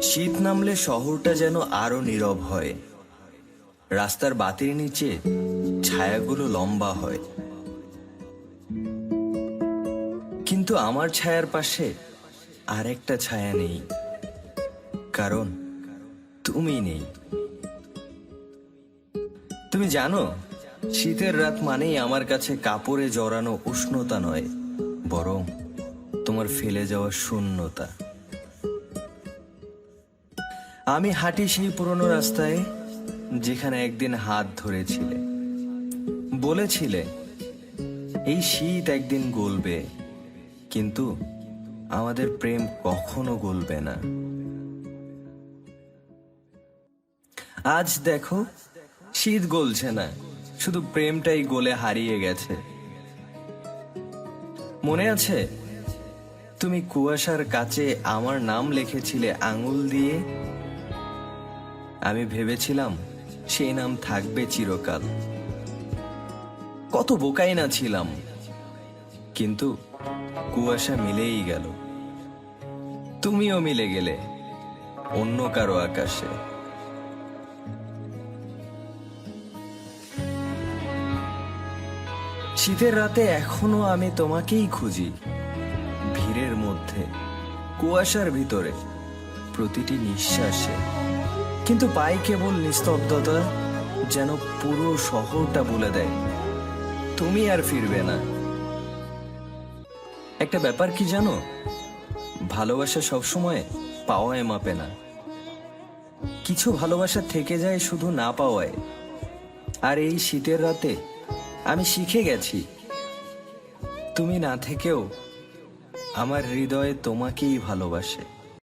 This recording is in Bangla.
শীত নামলে শহরটা যেন আরো নীরব হয়। রাস্তার বাতির নিচে ছায়াগুলো লম্বা হয়, কিন্তু আমার ছায়ার পাশে আরেকটা ছায়া নেই, কারণ তুমি নেই। তুমি জানো, শীতের রাত মানেই আমার কাছে কাপড়ে জড়ানো উষ্ণতা নয়, বরং তোমার ফেলে যাওয়া শূন্যতা। আমি হাঁটি সেই পুরনো রাস্তায়, যেখানে একদিন হাত ধরেছিলে, বলেছিলে এই শীত একদিন গলবে, কিন্তু আমাদের প্রেম কখনো গলবে না। আজ দেখো, শীত গলছে না, শুধু প্রেমটাই গলে হারিয়ে গেছে। মনে আছে, তুমি কুয়াশার কাছে আমার নাম লিখেছিলে আঙুল দিয়ে। আমি ভেবেছিলাম সেই নাম থাকবে চিরকাল। কত বোকাই না ছিলাম, কিন্তু কুয়াশা মিলেই গেল, তুমিও মিলে গেলে অন্য কারো আকাশে। শীতের রাতে এখনো আমি তোমাকেই খুঁজি, ভিড়ের মধ্যে, কুয়াশার ভিতরে, প্রতিটি নিঃশ্বাসে, কিন্তু পাই কেবল নিস্তব্ধতা, যেন পুরো শহরটা বলে দেয় তুমি আর ফিরবে না। একটা ব্যাপার কি জানো, ভালোবাসা সবসময় পাওয়ায় মাপে না। কিছু ভালোবাসা থেকে যায় শুধু না পাওয়ায়। আর এই শীতের রাতে আমি শিখে গেছি, তুমি না থেকেও আমার হৃদয়ে তোমাকেই ভালোবাসে।